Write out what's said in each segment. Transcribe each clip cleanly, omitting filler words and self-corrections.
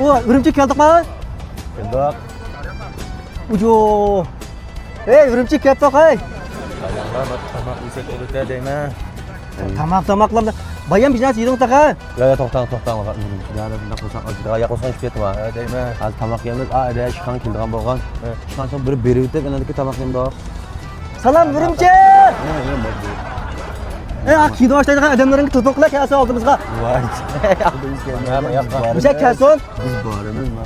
O, Ürümçi geldik mi? Geldik. Ucu. Ürümçi geldik hey. Ayağlar tamak yiyecek olur deyme. Tamaklamda. Bayan bir nasıl yedin taka? Ya to'xtang. Yani bunday qilsang, daha yaqolsang ish ketma. Deyme. Az tamak yemiz, ada ishxona keldigan bo'lgan. Ishxona so'ng bir berib o'tib, anadagi tamak yemdoq. Salam Ürümçi. Kino başlayacak adamların tutukla kase aldığımızda. Vay. Aldınız geldi. Bir şey kelson. Biz barımız mı?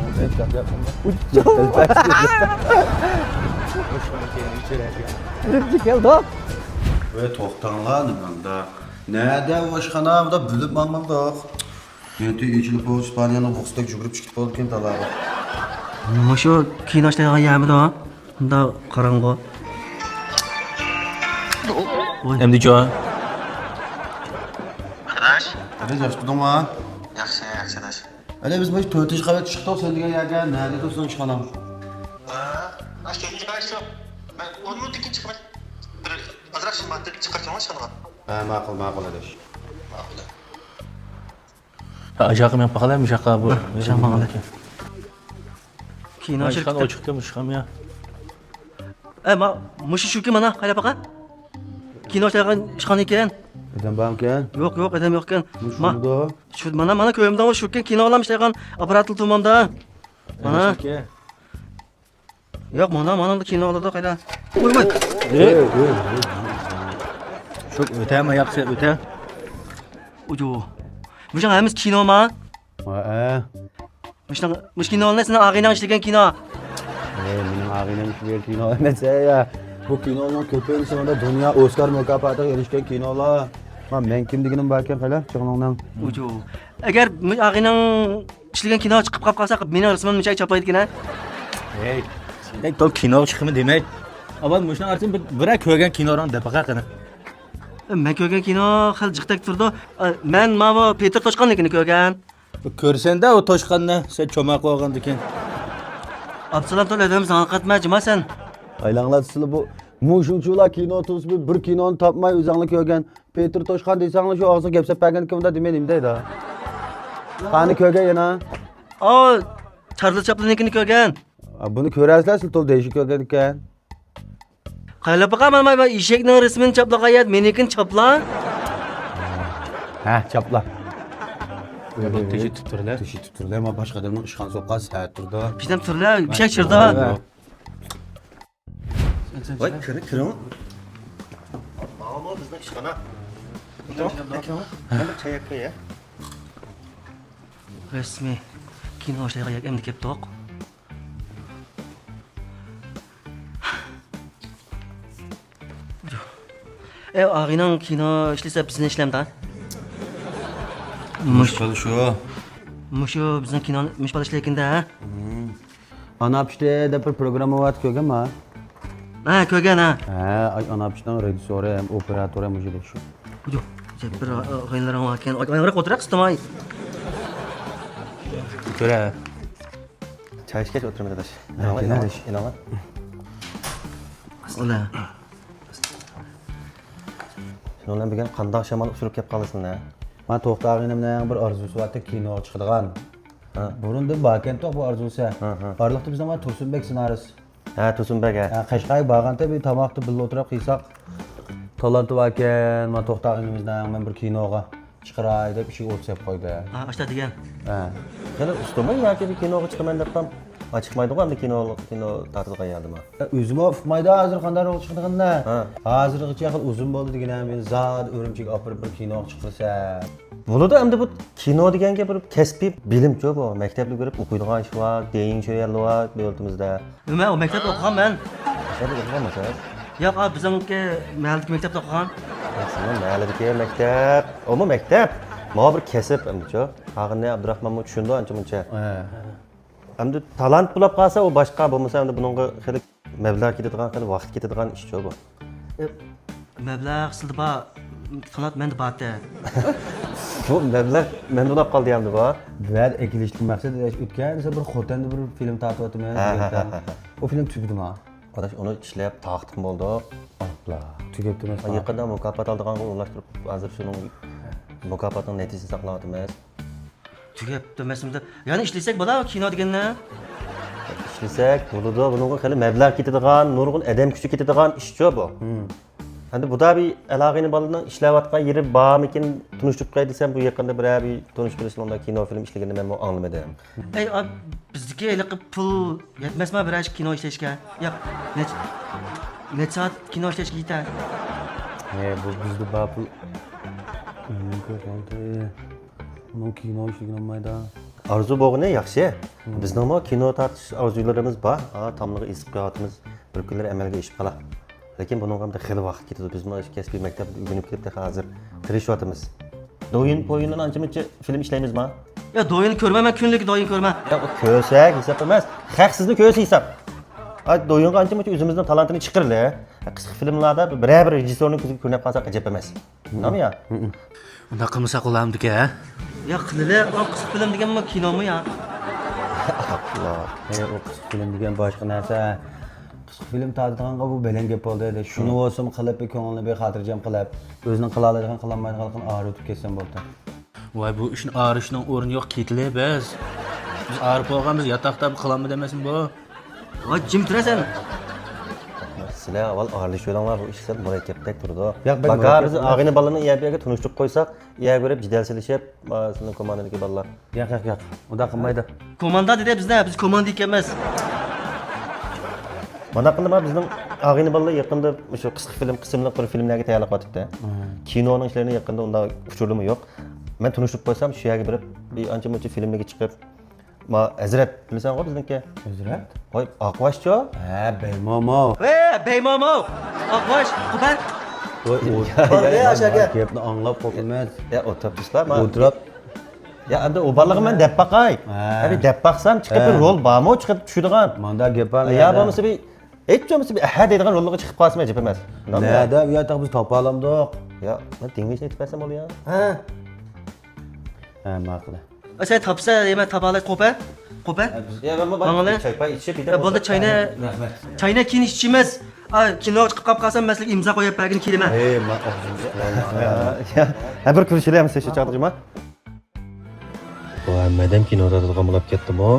Ürümçi geldi. Ve toxtanglar nimanda. Nerede oshxona da bilib manmamdoq. Endi ichilib bu İspaniyanın boksdek yugurib chiqib qoldi ekan talabi. Şu kino başlayacak yermi de o. Bunda karango. Endi jo. Hadi yaxshidingmi? Yaxshi, yaxshi. Hadi biz bu 4-chi qavat chiqdik, sen degan yerga nerede tursin ishxonam? Ikkinchi qavat shu. Men 10 minut ikkinchi qavat. Bir azroq shimmatni chiqarkan ishxonaga. Ha, ma'qul adash. Ajaqim yap bakalım müşakka bu. Şamağlı. Kino Işkan şirketi. o çıktı müşakam ya. Ma, mışı şu ki mana, kayla baka. Kino başlayacak işkan iken. Neden bağımken? Yok adam yokken. Ma, Şurada. şu mana köyümden o şukken kino alam işleyen aparatlı tutmamda. Mana. Yok mana da kino aladı kayla. Oy. Çok öte mi yapsa öte? Ucu. Müşan hemiz kino ma. Müş kino alnesine ağıyla işleyen kino. Benim ağabeyim şu kino mesela ya. Bu kinoların köpeğin sonunda dünya Oscar mükafatı erişken kinolar. Ben kimligini bakarken falan çıkınından. Ucu. Eğer ağıyla işleyen kino çıkıp kalsak beni arasından müşay çapaydı ki ne? Hey, tol kino çıkımı demek. Ama müşan artık bırak köygen kinoran depaka kana. Ben köygen kino hal jıktak turdu. Ben ma Peter Toşkan'ınkini köygen. Körsen de o toşkanını sen çomak olgan diken. Absalam tol edemiz anlatma cima sen. Aylanlar sizli bu muşunçular kino tuzbi bir kinonu tapmay özanlı köygen. Peter Toşkan deysanlar şu ağzı gepsep bergen kimde demenim deydi. Hani köygen yana? O Charles Chaplin'inkini köygen. Bunu körezler siz tol değişik köygen iken. Kayla bakalım ama işeknin resmini çapla kayat, menikin çapla. Heh çapla. Bu teşi tutturlar. Teşi tutturlar ama başka adamın ışkan sokağı saat turda. Bizden türlü bir şey çırda. Voy, kiring. Ma'lum bizning ishxona. Qanday chay yakka ya? Resmi kino işleri kayak emdi kep tok. Ağıyla kino işlese bizden işlemde. Çalışıyor. Muşu bizden kino müş balışlaykinde ha. Anapşte de bir programı var köygen mi? Ha köygen ha. Ay anapşten rejisörü hem operatörü hem müjde şu. Ucu. Bir oyunların varken oyunlara oturak istemay. Köre. Chay ichgach o'tirmaydi adash. Inomat. Ola. Sen bilan birga qandoq shamol usulib kelib qolasan da. Ben to'xtag'inimdan bir arzusi var kino chiqadigan. Burun deb bakan to'q bu arzusi. Barliqda bizdan var Tursunbek ssenarist. Ha, Tursunbek ha. Qashqay bag'anda bir tomoqni birga o'tirib qiysak. Talanti varken men to'xtag'inimizdan men bir kinoga chiqiray deb ishga o'tsab qo'ydi. Ha açta degan. Hali ustamay yoki bir kinoga chiqaman deb ham chiqmaydi-ku endi kino ta'til qilgandim. O'zimga mayda hozir qanday rol chiqdiganda. Hozirgacha xil uzun bo'ldi degan men zad o'rimchik opirib bir kinoga chiqsa. Bo'ladi endi bu kino deganga bir kasbiy bilimchi bu. Maktabda ko'rib o'qiydigan ish bor, deyin sho'yarli bor bu yurtimizda. Nima o maktabda o'qigan men. Maktabda o'qiganmisiz? Yo'q, bizimki mahalladagi maktabda o'qigan. Aslında mahalladagi maktab, ama maktab. Mana bir kasb endi-ku. Haqinni Abdurahmonmi tushundi ancha-muncha. Endi talant bo'lib qolsa, u boshqa bo'lmasa endi buningga xili mablag' ketadigan, xili vaqt ketadigan ish-ku bu. Mablag' silba sanat menda bate. Bu mablag' menda bo'lib qoldi endi bu. Ve ekilişli maksat o'tgan esa bir xotanda bir film tartibotmen. O film tugdimi? Adaş onu ishlab taqdim bo'ldi. Allah, tugabdi emas. Yaqinda mukofot oldigan ulashtirib, hozir shuning mukofotining natijasini saqlayapmiz. Tugab demasmidi. Ya'ni ishlasak bo'ladimi kino deganda? İşlesak, bo'ladi. Bunga hali mablag' ketadigan, nurg'un adam kuchi ketadigan ish-ku bu. Endi bu da bir aloqani bolaning ishlayotgan yeri bormikin tunishtirib qo'y desam, bu yaqinda bir tunishib bilsin unda kino film ishlaganini men anglamadim. Ey, bizdagi iliq pul yetmasmi bir ash kino ishlashga? Yo'q, necha soat kino ishlashga yetadi? Bu bizde bapul. Bunun kino işliğine olmaydı. Arzu bo'g'ini yaxshi. Bizning mo kino tartish orzularimiz bor. Tamlığı istiqomatimiz bir kunlar amalga oshib qolar. Lekin buning ham xili vaqt ketadi. Biz mana shu kasbiy maktabda o'rganib kelib hozir tirishyapmiz. Do'yin po'yindan ancha-muncha film ishlaymizmi? Ya do'yini ko'rmayman, kunlik do'yin ko'rma. Ya o ko'sak hisob emas. Haqsizni ko'rsa hisob. Do'yinga ancha-muncha o'zimizning talantini chiqirdi. Qisqa filmlarda biror bir rejissyorning ko'ziga ko'rinib qolsa ajab emas. Nima ya? Unda qilmasak bo'lamdi-ku, ha? Ya qilinglar, qisqa film deganmi, kinomi ya? Allah. O kısık film degan boshqa narsa. Kısık film tadidaganga bu belen gap bo'ldi edi. Shuni olsam qilib, ko'ngilni bexatirjam qilib, o'zining qila oladigan, qila olmaydiganligini og'ir o'tib ketsam bo'ldi. Voy bu ishni ağrışning o'rni yo'q, ketile biz. Biz ağrib qolganmiz, yotoqda qilamiz demasin bu. Voy, jim turasan. Sizlar avval ağırlaşıyorlar bu işler murakkabdek turdi. Yo'q, ben Bakar murakkab biz emas. ağını balını yerga tunishtirib qo'ysak, yer ko'rib jidalsilishib, sizning komandadagi bolalar. Yo'q. Uda qilmaydi. Komanda dedi bizda, biz komanda ekanmiz. Mana qilma bizning ağını bolalar yaqinda o'sha qisqa film qismli bir filmlarga tayyorlayapti. Kinoning ishlarini yaqinda unda uchurilimi yo'q. Men tunishtirib qo'ysam, shu yerga borib bir ancha-muncha filmlarga chiqib Hazrat bilsan o bizniki. Hazrat? Voy, Aqvashcho? Ha, Beymomo. Beymomo. Aqvash, Qubay. Voy, aşaga. Gapni anglab qo'yilmaz. Ya o'tiribsizlar, men O'tirib. ya endi u bolaga men deb baqay. Abi deb baqsam chiqib bir rol bormi, chiqib tushadigan. Manda gap bor. Ya bo'lmasa bir hech bo'lmasa bir ahad deydigan rolga chiqib qolsam ajab emas. Nada, u yoqda biz topa olamdik. Ya, men dengizni aytib bersam bo'lar. Ha. Ma'qul. Sen topsa, deyman, topalar Qubay. Qubay. Ya men bu Bana choy pay ichib Ya bo'ldi chayna keyin ichimiz. Kino chiqib qolsam, masalan, imzo qo'yib bergin kelaman. Ey, Ya bir ko'rishlaymiz shu chaqirma. Voy, madam kinoda turgan bo'lib ketdim-ku.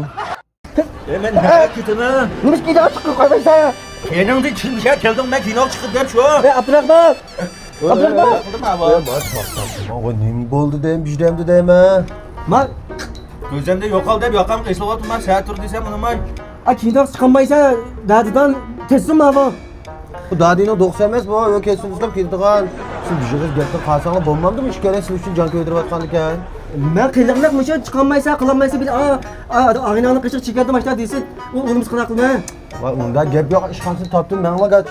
Men nima ketaman? Nima kinoga chiqib qo'ymaysan? Keningda kimga kelding, men kinoga chiqib deb shu. Abdurahmon. O nima bo'ldi deyim, bijdamdi deyman. Men Ko'zimda yo'qol deb yoqam qiyslyapti, men shay tur desam nima? kinoga chiqolmaysa, dadidan teslim avo. Bu dadini 90 emas bu, yo kesin islab ketdigan. Siz bijiz gapni qasanglar bo'lmamdimi? Ish kerak siz uchun jon ko'ydirayotgan ekan. Men qiynalib musha chiqolmaysa, qilolmaysa bir ag'inani qichiq chekardim ashta deysiz, u o'zimiz qana qilma. Va unda gap yo'q, ish qancha topdim, menglagach.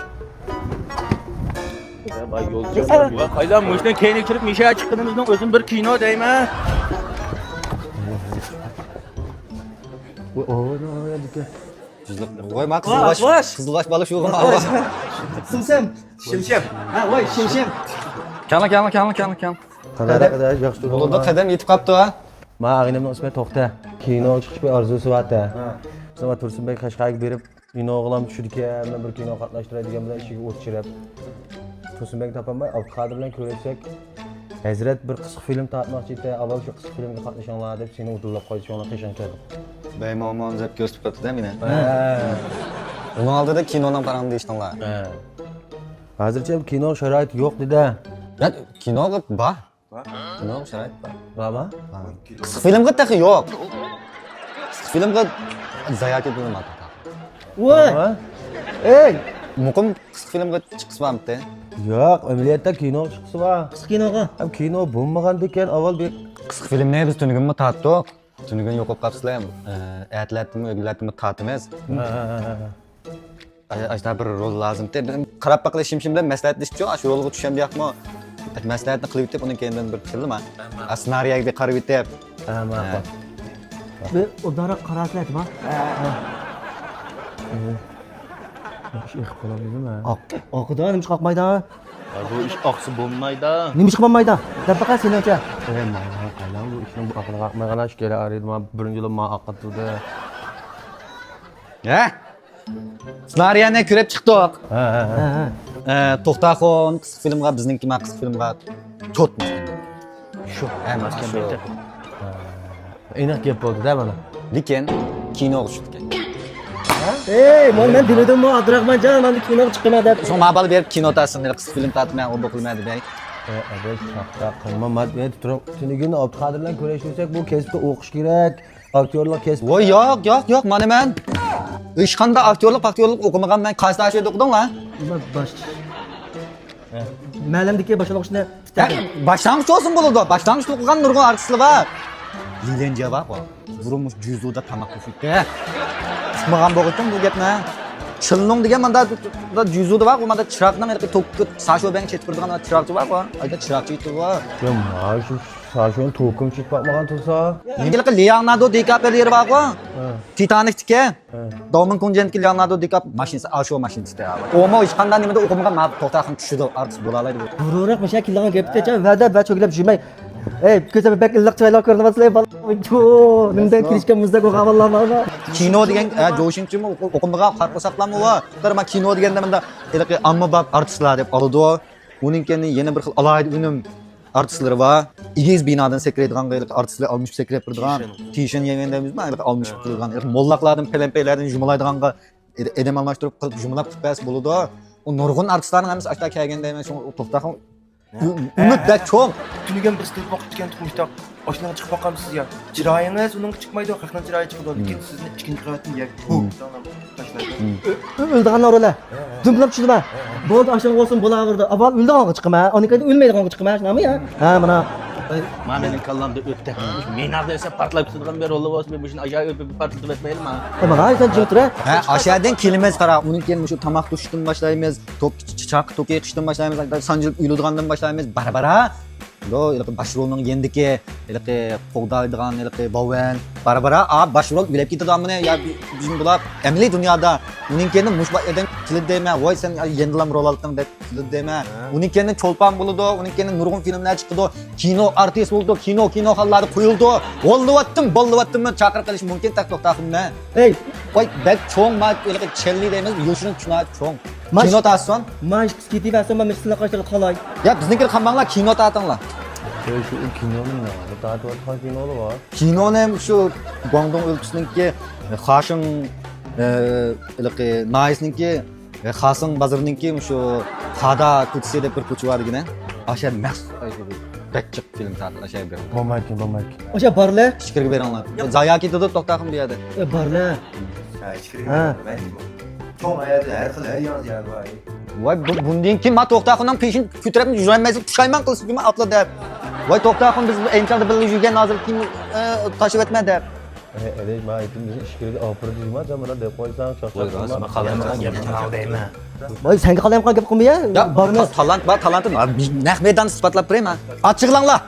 Voy yo'lchi. Voy qaydan mushdan keyin kirib misha chiqqanimizning o'zim bir kino deyman. Voy mak qizilg'ash bola shu Simsim. Shimshim. Ha, voy, shimshim. Kam. Qadar yaxshi turib. Bo'ldi qadam yetib qopti ha. Men ag'inamning ismi To'xta. Kino chiqish bir orzusi bor-da. Sonra Tursunbek Qashqarga berib, kino o'g'lim tushdi-ki, men bir kino qatnashtiradigan bilan ishiga o't chirab. Tursunbek topolmay, Abduqodir bilan ko'rishsak, Hazrat bir qisqa film tartmoqchi edi. Avval shu qisqa filmga qatnashinglar deb seni o'tirlab qo'ydi, shuni qishan qildi. Beymomon deb ko'rsatib qo'ydi-da meni. Uning oldida kinodan paramni deyishdinglar. Hozircha kino sharoiti yo'q dedi. Ya kinoga bor. Kinoga sharoit bor. Rama? Qisqa filmga taxi yo'q. Qisqa filmga zayak edilmaydi. Voy. Ey! Muqim qisqa filmga chiqsam-da. Yo'q, amaliyotda kino chiqsa va. Kinoga. Ham kino bo'lmagandan keyin avval bir Qisqa filmni biz tunugunmi tatdik. Tunugun yo'qolib qolibsizlar. Aytlatdimi, o'g'latdimi tatimiz. Ashta bir rol lazım deb qarab baqilib shimshimdan maslahatlashib, shu rolga tusham deyapmi? Maslahatni qilib deb uning keyindan bir fikrdimi? Ssenariyga qarab deb. ma'qul. Bir odara qaraslayapman. Ish iqib qolamizmi? Oqida nima chiqmaydi? Bu ish oqsi bo'lmaydi. Nima chiqmaydi? Deb baqa sencha. Mana qalam bu ishning bu aqlga qaqmagan ish kerak aridi. Men birinchi yil men aqatdi. Ha? Ssenariyni ko'rib chiqdik. To'xtaxon qisqa filmga bizningki qisqa filmga cho'tmiz. Shu. Maskan Shu. aniq gap bo'ldi-da mana. Lekin kino o'qishdik. Ey, men dedim Abdurahmonjon, men kinoga chiqaman deb. So'ng mablag' berib kino ta'sirni qisqa film ta'tman o'qib qilmaydi bey. Adoy chaqda qilma, men turib, tunigini Abduqodir bilan ko'rishsak, bu kasbda o'qish kerak. Aktyorlik kasbi. Voy yo'q, mana men hech qanday aktyorlik o'qimagan, men qaysi tashida o'qidim lan? Bosh. Ma'lumdiki boshlanishni Başlangıç olsun bo'ladi. Başlangıç o'qigan nurg'un artistlar bor. Lilen javob bor. Vurmuş juzuda tamaqquf etdi. Chiqmagan bo'g'itdim bu gapni. Chilnong degan menda juzuda bor, menda chiroqning to'kib sashobang chetqirdigan chiroqchi bor. Ayda chiroqchi etdi bor. Yo, shu sashon to'kim chiqib bakmagan tursa. Menga Leonardo DiCaprio bor. Titanic'diki. Domin Kunjentki Leonardo DiCaprio mashinasi, asho mashinasi. O'mo hech qanday nimada o'qimagan, men to'xtaqim tushdi, artist bo'la oladi. Burunroq mashakillarga gapgacha va'da va cho'glab yurmay. Ey, ko'zim bak illiq chiroylar ko'rinamaslar, ballo. Nimdan kirishga muzdak o'qa vallahi. Kino degan jo'shinchimi o'qimagan farq saqlanmi va men kino deganda menda ommabop artistlar deb oladi. Uning keyin yana bir xil alohida unum artistlari va igiz binodan sakraydigan artistlar olmush sakrab turadigan tishin yegandamizmi olmush turadigan mollaqlardan pelenpelardan jumlaydiganga edam almashtirib qilib jumlab qilib bo'ladi. O nurg'un artistlarning hammasi ashta kelganda emas, to'xtaqim umidda cho'ng. Tunigan bir stil vaqtgan turmushda oshnaga chiqib boqamsiz ya. Chiroyingiz uning chiqmaydi, haqning chiroyi chiqadi. Lekin sizni ikkinchi qavatni yak bu tashlaydi. O'ldigan oralar. Dumlab tushdim. Bo'ldi, ashun olsun bo'laverdi. Avval o'ldiganga chiqaman, uning keyin o'lmaydiganga chiqaman, shunami ya? Ha, mana Mening kallamda o'tdi. Men narsa esa portlab ketadigan bir rolli bo'lsa, men bu ishni ajoyib bir portlatib etmayman. Mana sen jo'tra. Ha, aşağıdan kelimiz qara, uning keyin shu tomoq tushishdan boshlaymiz, chiqaq to'kay qishdan boshlaymiz, sanjilib uyuladigandan boshlaymiz, bara-bara. Yo, başrolning yendiki, qo'g'daydigan, boven, bara-bara başrol bilib ketadimi ya bizim bular emli dunyoda uning keyin mushba edan kilid deyman, voy sen yendilam rol olding deb kilid deyman. Uning keyin cho'lpan bo'ladi, uning keyin nurg'un filmlar chiqdi, kino artist bo'ldi, kino xallari qo'yildi. Bo'ldivatdim, chaqir qilish mumkin to'xtaqimni. Ey, Voy, bek cho'ng ma chelli deymiz, yoshini tushunadi cho'ng. Kino ta'sson. men ketiversa men sizlar qo'shilib qolay. Ya bizniki qamanglar kino ta'tinglar. Shu kinoning nima? Ta'tiyotgan kinoli bor. Kinoni shu Guangdong o'lkasiniki Xashin Naisniki Xasin Bazirniki shu Xada ko'chasi deb bir ko'cha bor ekan. O'sha mas bekchiq film ta'til o'sha bir. Bo'lmaydi. O'sha borlar, Fikirga beringlar. Zaya ketdi to'xtaqim bu yerda. borlar. Ha. Cho'ng ayadi, har xil ayaz ya voy. Voy bundan keyin men to'xtaqimdan peshin ko'tarib yurmayman, pushayman qilsin men atla deb. Voy to'xtaqim biz enchada birga yurgan hozir kim tashib etma deb. Ey, men aytdim, biz ishkirga opirib yurma, mana deb qo'ysang, Men qalamdan gapni deyman. Voy, senga qalayam gap qilmay ya. Ya Bormi? talantim naq meydan isbotlab berayman. Ochiqlanglar.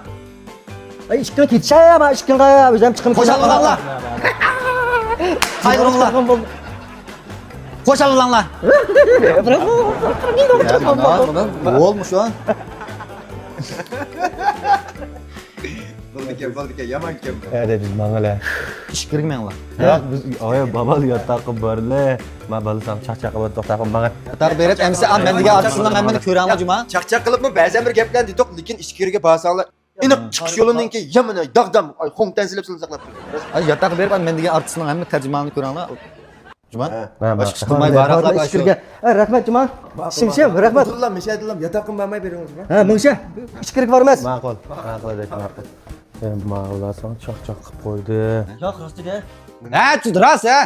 Ay, ishga ketishayam, ishga o'zim chiqib Qo'shilinglar. Qayg'uringlar. Qo'shilinglar. Ne olmuş o? Bo'ldi ke, yomon kim? dedi mangala. İş kirmanglar. Yo'q, biz babal yottaqib borlar. Men bilsam chaqchaqib to'xtaqib manga. Tar berib emsi am mendiga artistlar men meni ko'ranglar juma. Chaqchaq qilibmi ba'zan bir gaplar dedik, lekin ishkirga borsanglar aniq chiqish yo'lininki yamana dag'dam xongdan silib saqlab qo'ying. Ay yataq berib mendiga artistlar hamma tarjimonini ko'ranglar. Juma. Boshqa Qilmay baraqlab ishga. Rahmat juma. Shimshim, rahmat. Abdullah mishadillam yataqim bermay beringiz. Ha, mingcha. Ishkirga bormas. ma'qul. Ma'qul. Sen ma'qulsan, chaqchaq qilib qo'ydi. Yo'q, rostiga. Ha, tudras ha.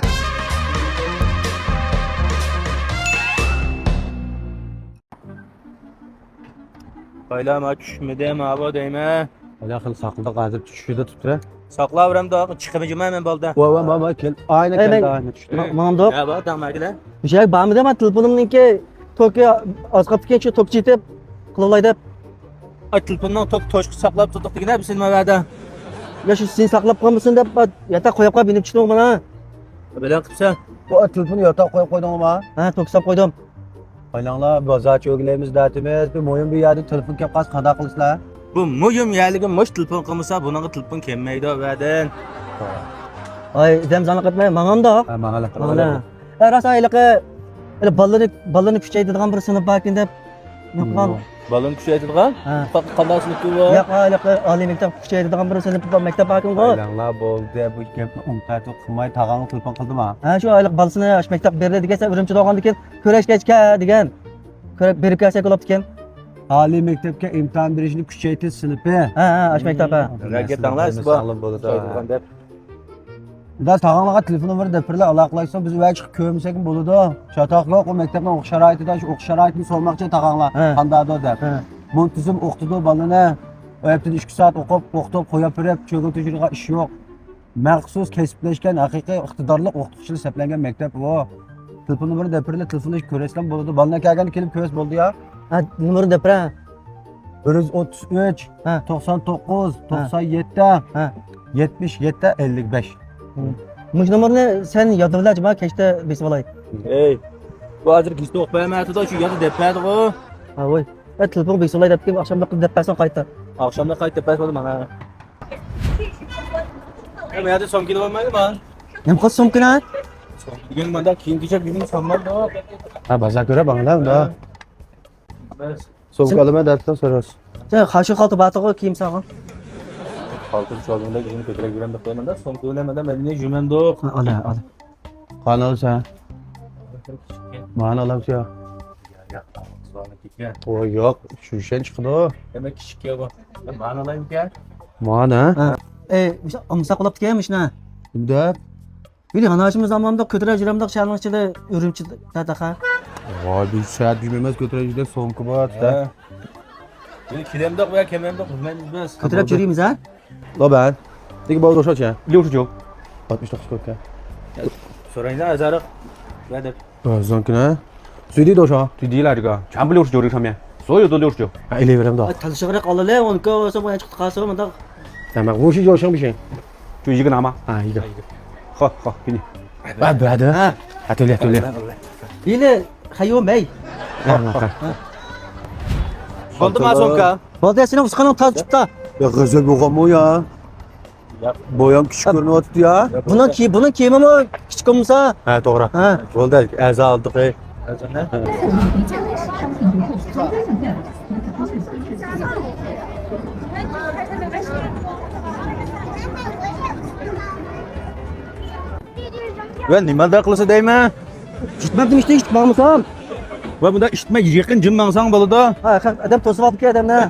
Baylama tushmidi, ma'bo deyman. Hali xil saqilda qazib tushida tutira. Saqlavram da chiqib jumayman bolda. Va, kel. Ayna keldi, tushdi. Manda. Ya bor, tamaglar. O'sha ba'mida men telefonimniki to'ki ozqab ketgan to'k chitib qilovlaydi. Ay telefondan to'shq saqlab turdik degan biz nima va'da. Ya shu sen saqlab qolmasin deb yata qo'yib qo'yib minib chiqdim mana. Bilan qilsan. Bu telefonni yotoq qo'yib qo'ydingmi? Ha, to'ksab qo'ydim. Qaylanglar, bozor cho'glaymiz datimiz, bu mo'yin bu yerda telefon kelib qolsa qanday qilasizlar? Bu muhim yaligi mush telefon qilmasa bunaqa telefon kelmaydi va'dan. Ay, zamzana qilmay, manganda. Ha, mangala. Mana. Rosa ayliqi ballarni kuchaytiradigan bir sinf bakin deb nima qilgan. Balon kuchaytirgan? Ha. Qanday sinfda bu? Yo'q, oliy maktab kuchaytiradigan bir sinf bor, maktab hakim bor. Aylanglar bo'ldi, bu gapni unqatib qilmay tag'angni telefon qildimi? Ha, shu oylik bolasini shu maktab berdi degan, Urumchi tog'andan keyin ko'rashgachga degan. Ko'rib berib kelsa bo'libdi ekan. Oliy maktabga imtihon berishni kuchaytirish sinfi. Ha, shu maktab ha. Gapdanglar siz bu. Sog'lom bo'ladi. Biz tag'anglarga telefon nomeri depirlar aloqalashsa biz va chiqib ko'rmasak bo'ladi. Chatoqliq o maktabning o'qish sharoitidan shu o'qish sharoitini so'rmoqchi tag'anglar. Qandaydi deb. Muntizam o'qitdi balani. Oyapdan 2 soat o'qitib qo'yib berib, cho'g'il tujurga ish yo'q. Maxsus kasblashgan haqiqiy iqtidorli o'qituvchilar saqlangan maktab bu. Telefon nomeri depirlar telefonda ko'rasizlar bo'ladi. Balalar kelganda kelib ko'rasiz bo'ldi ya. Ha, numarni depra. 133 99 97 77 55. Mush numarni sen yodlab bak, kechda besib olay. Ey. Bu hozir kechda o'qimayapti-da, shu yerda depadi u. Ha, voy. Telefon besib olay deb kelib oqshomda qilib depasdan qaytdi. Akşamda qayt depasi bo'ldi mana. Men yerda somkini olmaydimi? Nima qilsam sumkini? Bugun menda kiyim-kechak bugun so'madi. Ha, baza ko'ra banglar unda. So'mka olaman debdan so'rasiz. Sen xashi xalta batiqo kiyim sog'in. Qaltin cholganda kiyim ko'tarib yuramda qo'ymanda, somka olamada men jumando. Ola. Qani olsa. Mana olamsiz yo. O yo'q, shu ishdan chiqdi. Demak kichikka bu. Mana olaymi-kan? Mana. O'sha omsa qilibdi kelmishna. Unda Bili anashimiz zamonda ko'tarib juramda sharmachida Urumchi tataqa. voy bu soat emas ko'tarishda so'mka bor-da. Men kilemda qo'ya, kemamda bilmaymiz biz. Ko'tarib yurimiz ha? Loban. Nega bor o'shacha? Ilyush yo'q. 69 ko'tka. So'rayda azariq. Va deb. Zonkina. Suydi dosha. Tuydilarga. Cham ilyush jo'ri ham ya. So'ydi ilyush yo'q. Ha, ileveram da. Talishig'ira qolale, uni ko'sa bo'ya chiqdi qasa bunda. Tamam, bu ish jo'shing bir şey. Shu yigin ama. Ha, yiga. Xo'p, bini. Badi. Ha, to'la. Bili xayomay. Bo'ldimi somka? Bo'ldi, seni usqaning taz chiqdi. Ya g'azab bo'lganmi ya? Boyam kichik ko'rinyapti ya. Bunun kiyimimi kichikimsa? Ha, to'g'ri. Ha. Bo'ldi, aza oldik. Va nimada qilsa deyman? Gitmadim işte gitmamışam. Va bunda ishitmay yaqin jim mansang bo'ladi. Ha, adam to'sib olib keldi adamni.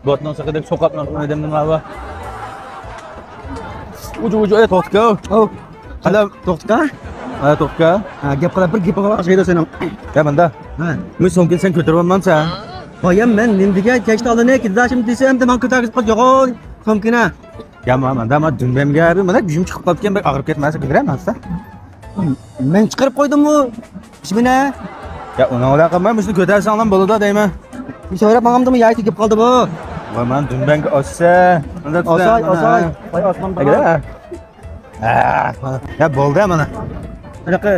Botdan saqadab so'qatman odamni va. Uju ay to'xtka. Oh, Hala to'xta. ha to'xtka. Ha, gap qilib bir gap qilib ashayda sening. Ya bunda. Ha. Men somkini sen ko'tarmansan. Qo'yam men nimdiga kechda olinay kidashim desam de men ko'tarib qo'ygan somkina. Ya mana dunbamga mana yuzim chiqib qolgan bir og'rib ketmasa ko'taramansa. Men chiqarib qo'ydim-ku. Ishmina. Ya uni ola qilmay, shuni ko'tarsang ham bo'ladi deyman. So'rab maqamdimi yayti gap qoldi bu. Va men dunbanga ossa. Osay. Voy osmon bir. Ya bo'ldi mana. Bunaqa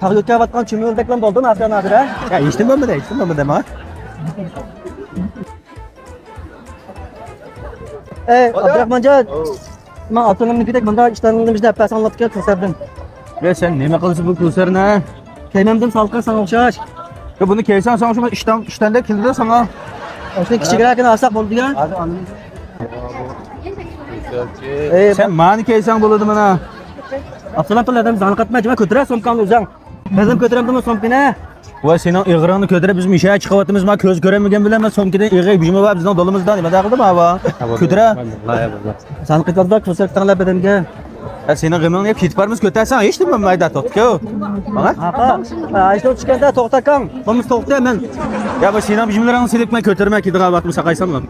tag yo'tayotgan chumyoldaklar bo'ldi aftan axira. Ya eshitdim ma. Abdurahmonjon. Men otamnikidek bunda ishlarimizni pas anlatga ko'rsatdim. Ya sen nima qilsiz bu ko'sarni? Keymamdan salqin sana o'xshash. Ya buni kelsan sen shu ishtanda keldi sana. O'sha kichikroqini olsak bo'ldi-ku. Sen mani kelsan bo'ladi mana. Absalam to'ladim zanqatma jima ko'tara somkamni o'zing. Bizim ko'taramdimi somkini? Va sening ig'ringni ko'tarib biz misha chiqyapmiz, men ko'z ko'ramagan bilan men somkidan ig'ib bijima va bizning dolimizdan nima qildimi ava? Ko'tara. Zanqatlarda ko'rsatganlar bedamga. Ya sening g'imingni ketib bormiz ko'tarsan, hech nima mayda totku. Mana? Ha, aytib chiqganda to'xtakam. Qo'miz to'xtayman. Ya bu sening bijimalaringni silib men ko'tarmay ketiga vaqtni saqaysanmi?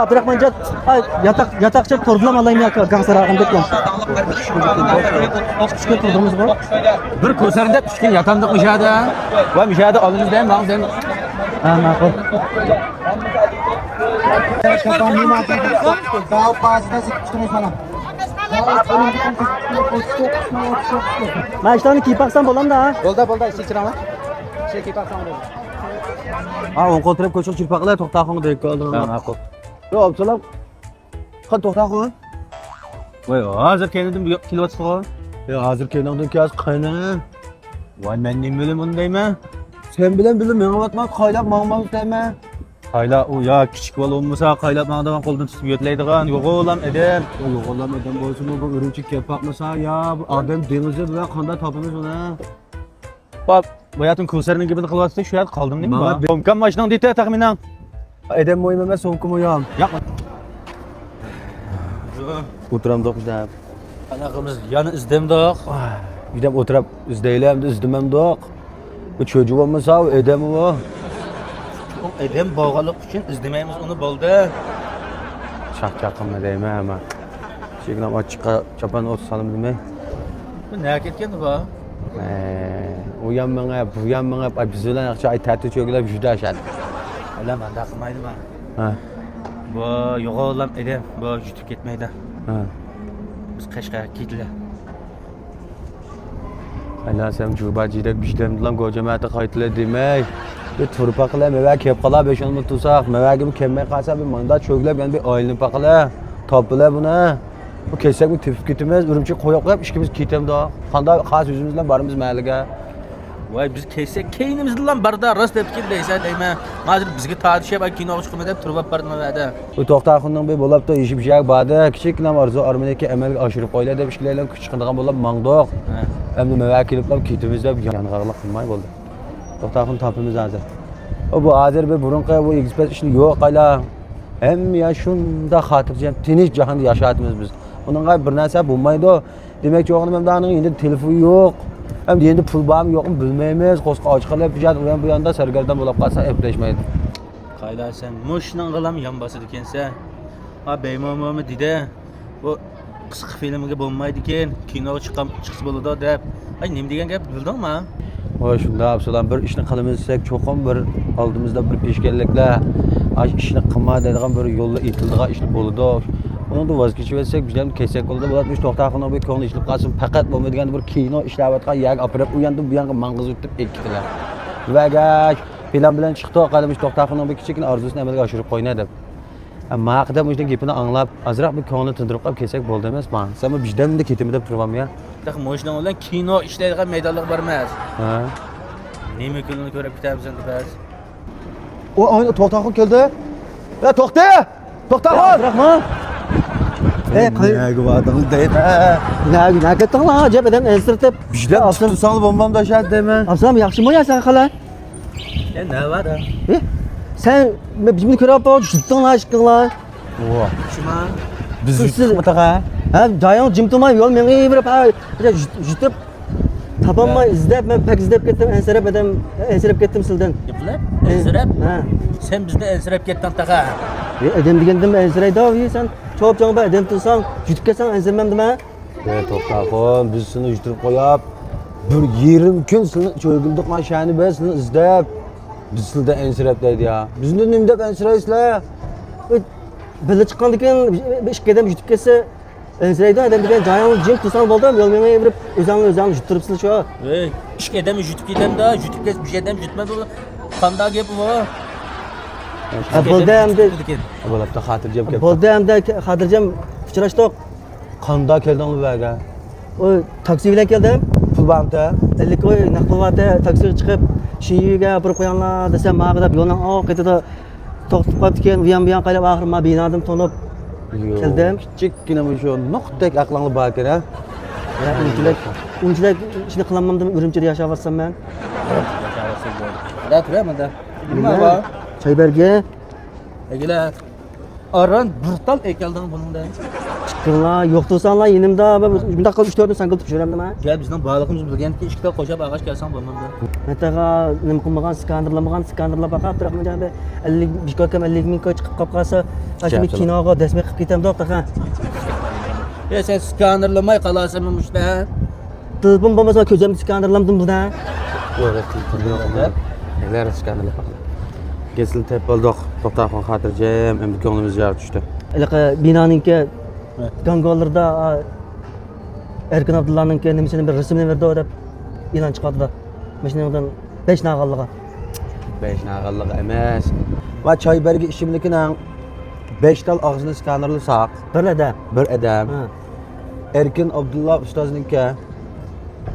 Abdurahmonjon, yataqcha turdlam alayım ya gangsarag'im deb. Tushgan turdimiz bu. Bir ko'sarda tushgan yatandiq mishada. Va mishada olimizdan ma'lum. Ha, ma'qul. Men ishtonni kiyib baqsam bo'lamda? Bo'ldi, ish ichiraman. Ish kiyib olsam bo'ladi. Ha, o'n qo'tirib ko'chiq chirpaqlar to'xtaqon deb qoldim. Ha, ma'qul. Yo, absalam. Qan to'xtaqon. Voy, hozir keldim kelyapsiz. Yo, hozir kelgandan keyin qayna. Voy, men nima bilan bundayman? Sen bilen bilen meni atma qaylab mağmağız deme. Hayla o ya küçük bol olmasa qaylab mağdagan qo'ldan tutib yotlaydigan yo'q olam edem. Yo'q olam adam bo'lsin bu ürünçü kepaqmasa ya bu adam denizde bilan qanday topamiz uni? Bak bayatın konserinin gibi kılvatsa şu yer kaldım değil mi? Bana bir- Tomkan maçından dite tahminen. Edem moyum emas, so'mkim o'yam. Yapma. O'tiram do'qishda. Anaqımız yanı izdemdoq. Gidem o'tirib izlaylam, izdimam do'q. Bu çocuğu olmasa o edem o. Edem bağlılık için izlemeyimiz onu buldu. Çaqchaqimni deyman ama. Şegnam ochiqqa chapan ot salim demay. Bu ne hak etken bu? U ham menga, bu ham menga biz bilan yaxshi aytadi cho'gilab juda ashad. Öyle ben de akılmaydım ha. Ha. Bu yo'q olam edem. Bu yutib ketmaydi. Ha. Biz Qashqarga ketdilar. Ala sen juba jirak bishlamdilan gojamati qaytila demay. Bir turpa qila meva kep qala 5-10 minut tursaq, mevagim kelmay qolsa bir manda cho'glab yana bir oilni paqila. Topila buni. Bu kelsak bu tepib ketamiz, urumchi qo'yib qo'yib ishimiz ketamiz da. Qanday xas o'zimiz bilan boramiz mayliga. Vay biz kelsek keynimiz bilan barda rost deb keldiysa deyman. Hozir bizga tartishib kinoga chiqma deb turib bardim va'da. Bu to'xtaxonning bir bo'libdi, ishib jaq ba'da kichikna arzu armaniki amalga oshirib qo'yiladi deb ishlaylar kuch chiqadigan bo'lib mangdoq. Endi meva kelib ketimiz deb yang'irlik qilmay bo'ldi. To'xtaxon topimiz hozir. Bu hozir bir burunqi bu ekspert ishni yo'q qayla. Hem ya shunda xotirjam tinch jahonda yashayapmiz biz. Buningga bir narsa bo'lmaydi. Demak, yo'g'im hamdaning endi telefon yo'q. Hem endi pul bormi yo'qmi bilmaymiz. Qo'sqa ochiqlab jad bu yonda sargardan bo'lib qolsa eplashmaydi. Qaylar sen mushning qilam yon bosadi ekansan. Ha beymomomi dedi. Bu qisqa filmga bo'lmaydi ekan, kinoga chiqsa bo'ladi deb. Ay nima degan gap bildingmi? Hoş shunda Absalam bir ishni qilamisak, cho'qim bir oldimizda bir peshkanliklar, ay ishni qilma deydigan bir yo'lda etildigan ishni bo'ladi. Uni da voz kechib etsak, bizlar kelsak bo'ladi. Bular to'xtaxonga bir ko'ngil ishlab qolsin, faqat bo'lmaydigan bir kino ishlayotgan yak opirib u yoqda bu yoqqa mang'iz o'tib ekdilar. Vagach plan bilan chiqdi, qadimish to'xtaxonga bir kichikna orzusini amalga oshirib qo'yna deb. Ammo haqida bu ishning gapini anglab, azroq bir ko'ngilni tindirib qolib kelsak bo'ldi emasmi? Sen bu bijdanda ketimi deb turibam ya. Tax mushning bilan kino ishlaydigan maydonlar bor emas. Ha. Nima kunini ko'rib ketamiz endi biz. O oyna to'xtaxon keldi. Ya to'xta! To'xtaxon! Abdurahmon. Nega va'dani deydi? Nima ketding lan? Ajab adam ensirtib. Bizlar tutsang bombam dashad deyman. Abduram yaxshimi o'yasan qalar? Ne var ha? Sen bizimni ko'rib juttun lan aşkınlar. Vo. Shuma. Biz Siz- yutmaqa. Ha, dayan jim turmay yo'l menga yurib, ha, jutib topolmay izlab, men pek izlab ketdim, ensirab ketdim sizdan. Yapılır. Ensirab. Ha. Sen bizde ensirab ketdin taqa. Adam degandim ensiraydi, sen cho'p cho'ng adam tursang, jutib ketsang ensirmam dema. To'xtaxon, biz seni yuturib qo'yib, bir yerim kun seni cho'gildiq mashani biz seni izlab. Biz sizda ensirab deydi ya. Bizni nima deb ensiraysizlar? Birga chiqqandan keyin ishga adam jutib ketsa ensiraydi, adam degan joying jim tursang bo'ldi, yo'l menga yurib o'zingni juttiribsiz shu. Ey, ishga adam jutib ketem da, jutib kes bir şeyden jutmaz o. Qanday gap bu? Bo'ldi hamda Bo'libdi, xotirjam keldi. bo'ldi hamda xotirjam uchrashdik. Qanday kelding bu yerga? O taksi bilan keldim. Pul bormi? 50 koy naqdvata taksiga chiqib, shingiga borib qo'yinglar desam, ma'qilab yo'ldan ketida to'xtab qolibdi keyin, bu ham qaylab oxir men binodim tonib keldim. Kichikkina shu nuqtak aqlingni bor ekan, ha? Ya unchilik ishni qilaman deb Urumchida yashayapsam men. Da turaymi da? Nima bor? Choyberga Egilar. Aran brutal ekeldin buningda. chiqqinlar, yo'q tursanlar yenimda, bunday qilib 3-4 kun sanqilib tushiraman nima? Gel bizning bog'lig'imiz bilganki, ikkita qo'shab ag'ash kelsan bo'lmadi. Metaga nima qilmagan, skanderlab baqab turibman joyda 50 bishkokam 50 ming koy chiqib qolib qolsa, ashmi kinoga dasma qilib ketam do'xtaqa. Ya sen skanerlamay qolasanmi mushta? Telefon bo'lmasa ko'zimni skanderlamdim bunda. Neler skandalı bak. Kesil tepaldoq, to'xtaxon xotirjam, endi ko'nglimiz yo'q tushdi. Ilaqa binoninki gangolarda Erkin Abdullaninki nimasini bir rasmini berdi deb e'lon chiqardi. Mashinadan 5 nag'alliga. 5 nag'alliq emas. Va Choyberga ishimlikini 5 tal og'zini skanerli saq, Birlada. bir adam. Ha. Erkin Abdullah ustozninki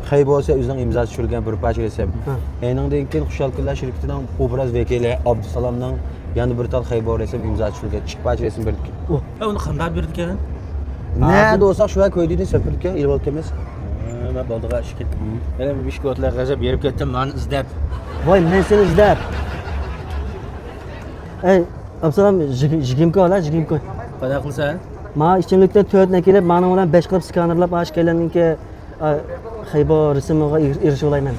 Xey bo'lsa o'zining imzosi tushirilgan bir parcha resep. Eningdan keyin Xushal kunlar shirkatining obraz vakili Abdusalomning yana bir tal xey bor resep imzosi tushirilgan ikki parcha resim berdik. Uni qanday berdi ekan? Ne de olsa şu an koyduğunu söpürdük ya, ilval kemiz. Men boldiga ish ketdim. Mana bu bishkotlar g'azab berib ketdim, meni izlab. Voy, men seni izlab. Ey, Absalom, jigimko ola, jigimko. Qanday qilsan? Ma ichimlikda 4 na kelib, meni bilan 5 qilib skanerlab ash kelgandan xaybo rismiga erishib olayman.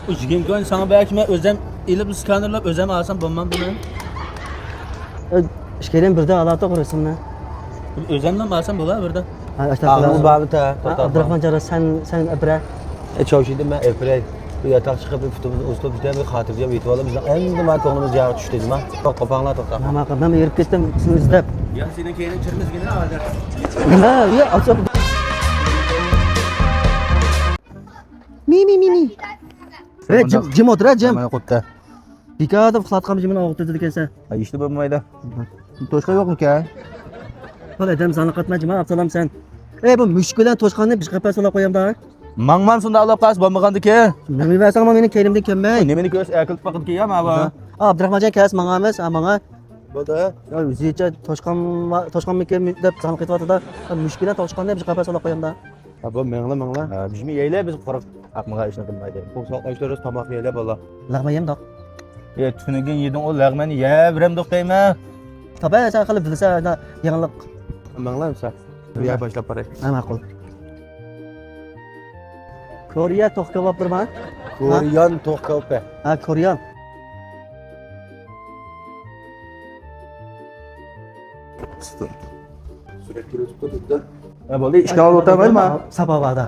U jigimkon sana belki men o'zim ilib skanerlab o'zim olsam bo'lmamdimi? Ishkelim birda alata rismni. O'zimdan olsam bo'lar birda. Ağzımı bağlı ta. Abdurahman Jara sen abra. Çavşıydım ben Efrey. Bu yatak çıkıp bir futbolun usta bir tane bir hatırlayacağım. İtibarlı bizden en de mal konumuz yağı düştü dedim ha. Bak kapanlar tokta. Ama qadam yerib ketdim, seni izlab. Ya senin keyin chirmizgina hozir. Nima? Ya, Absalom. Mi. Ey, jim o'tir, jim. Mana qo'pda. Bekatov xizmatxon jimini og'itdi ekansan. Ay ishli bo'lmaydi. Toshqa yo'qmi ka? Qol adam sani qatma jima, Absalom sen. Ey, bu mushuk bilan toshqonni biz qapasga solib qo'yamda. Mangman shunda olib qolsa bo'lmagandiki. Nima versang meni kelimdan kelmay. Nimani ko'rs akil faqat kelgan ma bu. Abdurahmonjon kas mangamiz, manga. Bo'ldi. Ya o'zicha toshqonmikan deb sani qityapti-da. Mushuk bilan toshqonni biz qapasga solib qo'yamda. Ha bu mangla. Bizmi yeylar biz qo'rq aqmaga ishni qilmaydi. Qo'saqlaştırırız tamak yeyle valla. Lag'ma yem doq. Ya tunigan yeding o lag'mani ya biram do'qayma. Toba sen qilib bilsa yangilik. Mangla mı sen? Bir yer başla parayı. Ha, ma'qul. Koreya to'q kebab birman. Koreyan tok kaupe. Ha, Koreyan. Sürekli YouTube'da tuttu. Ha bo'ldi, ishga olib o'tamaymi? Sababada.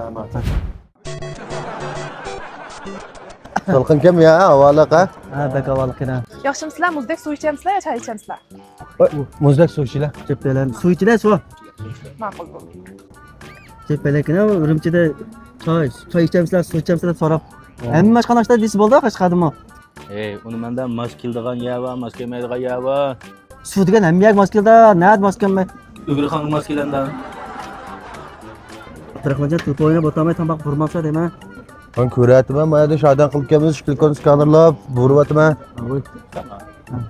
Salqın kim ya? Havalı ka? Ha, bakavalqina. Yaxshimisilar, muzdek suv ichamsizlar yo choy ichamsizlar? Muzdek su içiyle. Chepdalar, suv ichida suv. Ma'qul bu. Chepdalakina Urumchida choy ichamsizlar, suv ichamsizlar so'rab. Hamma qanaqda desi bo'ldi, qashqadimi? Ey, uni mendan mos keldigan ya va mos kelmaydigan ya va. Suv degan hamma moskilda, nat moskamay. Ugrixon mos kelandan. Abdurahmonjon to'poyini bo'tamay tambaq burmoqcha dema. Ben köretime, mayada şadan kılıp kemiz, şikilkon skanerlab, buruvatime.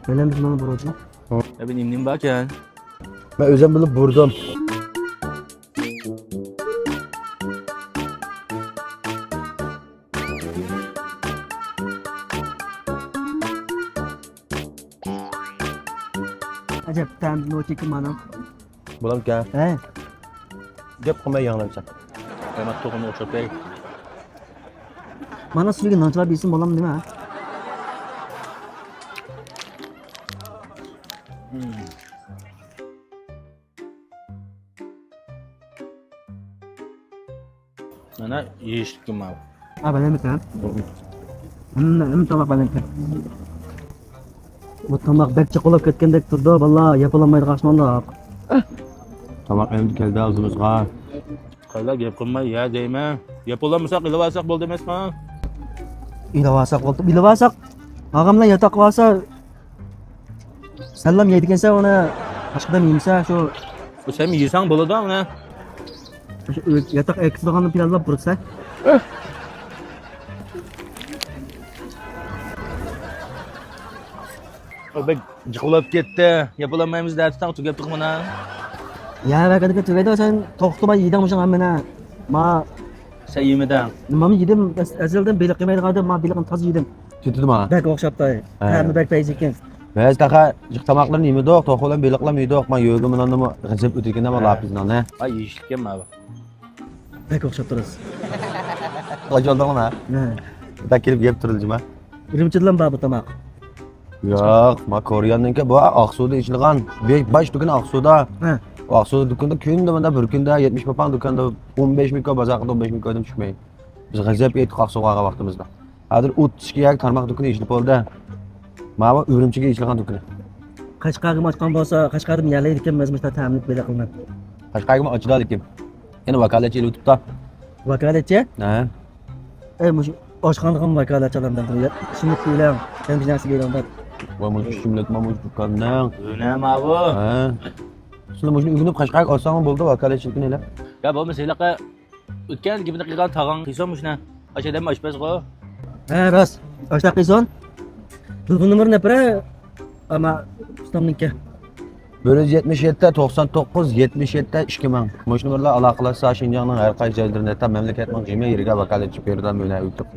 Bilen biz mana burotni. Ya ben nimnim bakan. Ben özüm bilip burdum. Ajab tam nocheki mana. Bulam ki. He. Gep kılmaya yanılamsan. Qiyomat to'g'rini o'chirtay. Mana sizga nonchilar bilsin bo'lam nima? Mana yeyishdim ma. Ha, bilaman. Nima tomoq bilaman. Bu tomoq bekcha qolib ketgandek turdi, vallahi yapolamaydi qashmondoq. Tamak endi keldi ağzımızga. Qala gap qilmay ya deyma. Yapolamasak ilib olsak bo'ldi emasmi? İlavasak oldu. İlavasak. Ağamla yatak varsa sallam yeydikense ona başkadan yiyimse şu Bu sen yesang bo'ladi uni. yatak eksilganını planlab bıraksa. O bek jiqlab ketdi. Yapolamaymiz dersidan tugab turmana. Ya vakadika tüveyde sen toktuma yiyden muşan amena. Ma Sen yemidan. nimamı yedim ezelden belik yemeyi kaldım ma belikin tazı yedim. Tütüdüm ha. Bek okşapta. Hem bek peyzikin. Biz taka jık tamakların yemi dok, tokulan beliklam yedi dok. Ma yögümün anımı gıcıp ötürkende ma lapizden ne? Ay yeyishgan ma. Bek okşaptırız. Kaç oldun ha? Ne? Da kelip yep turulcum ha. Ürümçidilen babı tamak. Yok, ma Koreyan'ınki bu Aksu'da içilgan. Baş dükkanı Aksu'da. He. Aksu'da dükkanda künde bana bir günde 70 papan dükkanda 15 milyon bazakında 15 milyon düşmeyin. Biz gazap ettik Aksu'ya vaktimizde. Adır ut şiyak tarmak dükkanı işlip oldu. Ma bu ürümçiga içilgan dükkanı. Kaşkağım açkan bolsa kaşkağım yerleydiken mezmişler tahminlik böyle kılınan. Kaşkayım açıda dikim. Yine vakaletçi YouTube'da. Vakaletçi? Ne? Muş oşkanlığım vakaletçi adamdan duruyor. Şimdi bilen sen bir nasıl bilen bak. Mamuş şimdilik mamuş dükkandan. Öne ma bu. Ha. Şunu muşun ügünüp kaşkayık olsam buldu vakaletçilikini hele. Ya bu meseleqa O'tgan gibini qilgan tag'ang qiyson mushna. Aşağıdan aşpaz qo. Ha, rost. Oshta qiyson. Telefon numarini nepra? Ama ustamniki. 177 99 77 2000. Mush nomerlar aloqalashsa Shinjongning har qaysi joylarida mamlakatning jami yeriga vakolatchi berdan bo'ladi o'tib.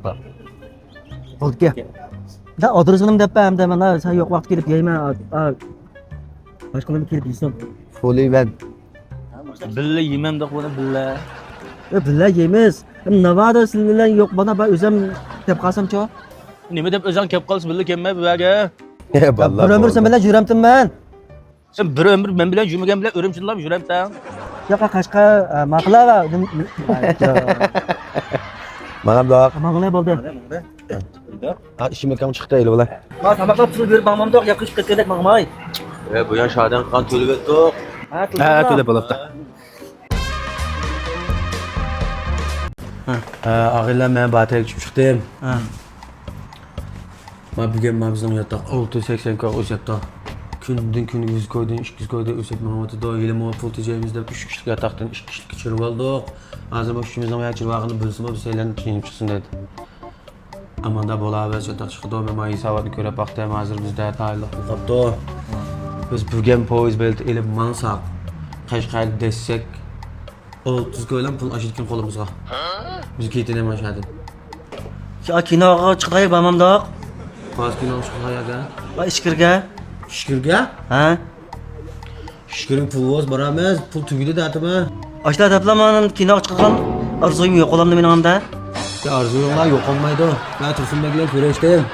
Bo'ldi. Da adresini deb hamda mana sen yo'q vaqt kelib yeyman. Boshqalarga kelib yeysan. Folivan. Billa yemam deb buni billa. Billa yeymiz. Navada siz bilan yo'q bana ben o'zim deb qolsam-chi. Nima deb o'zing kelib qolsa billa kelmay bu yerga. Bir ömür sen bilan yuramtinman. Sen bir ömür men bilan yurmagan bilan o'rimchilar yuramsan. Yo'q, Qashqa maqlava. Mana bu Maqla bo'ldi. ha ishim kam chiqdi eli bular. Ma tamaqqa pul berib maqmamdoq yaqish ketgandek maqmay. Bu yan shodan qan to'lib o'tdi. Ha, to'lab bo'libdi. Ağırlar mən bataya düşüb çıxdım. Ha. Ma bugün ma bizim yataq 680 kg o'satda. Gündən günə 100 qoydun, 200 qoydun, o'sat Muhammadda da elimi pul tejəyimizdə 3 kişilik yataqdan 2 kişilik keçirib aldıq. Azam o kişimizin yaxşı vaxtını bilsin, bu şeylərin kiyinib çıxsın dedi. Amanda bola və yataq çıxdı, mən mai savadını görüb baxdım, hazır bizdə tayinlik qapdı. Biz bugün poiz belti elib mansaq. Qashqar desək 30 qoylan pul aşıtkin qolumuzğa. Biz ketine başladık. Ya kinoga chiqay maqmamdoq. Qazkin oluşqayaga. Va ishkirga. Şükürge? Ha? Şükürün pulu var, baramaz. Pul tügüdü de atımı. Oshta deblaman kinoga chiqqan arzuyim yo'q qo'limda mening hamda. Ya arzuyumlar yok olmaydı. Ben Tursun Bey'le görüştüm.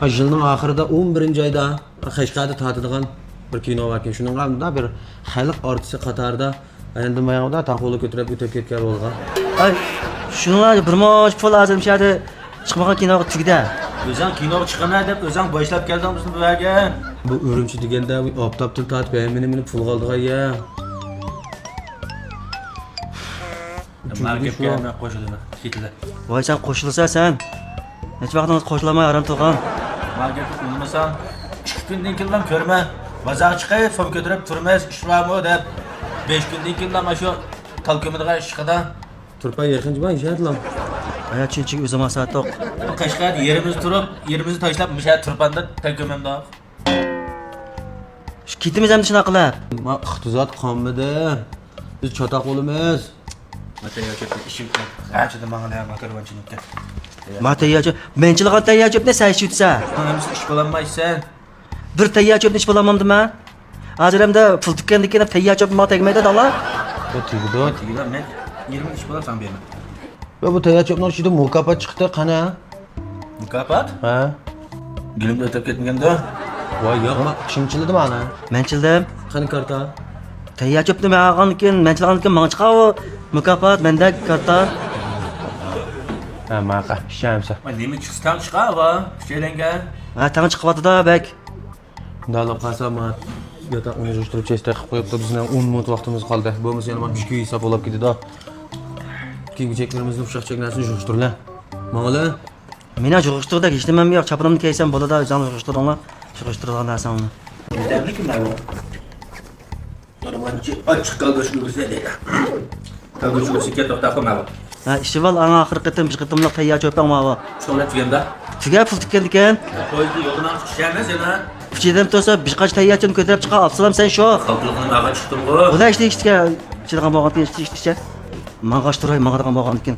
Yılın ahırda 11. ayda Qashqarda tatlıgan bir kino var ki şunun qanında bir xalq artisti qatarda endi mayağda taxolu götürüp ötüp ketgan bo'lgan. Ay, shunlar bir mosh pul azimshadi. Chiqmagan kinoga tugda. O'zing kinoga chiqana deb o'zing boshlab keldingmi bu yerga? Bu Ürümçi deganda optapdan tatib meni pul qoldiga ya. Marketga men qo'shilaman. Ketdi. Voy sen qo'shilsa sen. Hech vaqtimiz qo'shilamay aram turgan. Marketga qo'ymasan, 2 kundan keyin ham ko'rma. Bozor chiqay, fon ko'tarib turmas, ishlarmi deb 5 kundan keyin ham shu talkomidiga chiqada. Turpa yaqinchi ben ishlatlam. Aya chunchi o'zim asatoq. Qashqar yerimiz turib, yerimizni tashlab misha turpanda talkomimda. Shu ketimiz ham shunaqa qilib. Ma iqtisod qonmidi. Biz chatoq bo'lamiz. Mataya chöpni ishim bilan. Qanchada mangala makarvanchilikka. Matayachi, menchilik tayyacho'pni sayshutsa. Hamsi ish qilamaysan. Bir tayyacho'pni ish qilamamdimi? Hozirda pul tikkandikan tayyacho'p ma tegmaydi dala. Bu tigdo. Tiglar men 20 ish qilasan berma. Ve bu tayyacho'pning ichida mukofot chiqdi, qana? Mukofot? Ha? Gulimda o'tib ketmaganda. Voy yo'q, ma shimchildi mana. Menchildim. Qani karta? Tayyacho'pni ma'g'ankin, menchilagankin menga chiqavi. Mukofot menda karta. Ha, maqa, shamsa. Men nima chiqsam chiqava, şeylanga. Ha, tag'in chiqyapti-da bek. Dalib qasama. Yotoqni yig'ishtirib chesta qilib qo'yibdi. Bizning 10 minut vaqtimiz qoldi. Bo'lmasa yana mana 2 hisob bo'lib ketdi-da. Kiygichaklarimizni ushaqchaklarni yig'ishtirlar. Ma'lum. Meni yig'ishtirdik, hech nimam yo'q. Chaprimni kiysam bo'ladi, o'zing yig'ishtiringlar. Yig'ishtirgan narsamni. Bizlarni kimlar bu? Normalchi ochiq qoldirishni o'zida. Qoldirishni o'zida to'xtab qolmadi. Ha, ishval ana oxir qitim, chiqimliq tayyacho'pam ma'va. Cho'lab tuganda. Tuga pul tikkandikan. Qo'ydi yo'ldan chiqishamiz yana. Fichidan to'sa birqach tayyachini ko'tarib chiqa olsam sen shu. Xalqligini maga chiqdim-ku. Ular ishga chidagan bo'lgan ishga. Mang'ash turay, mang'adan bo'lgan ekan.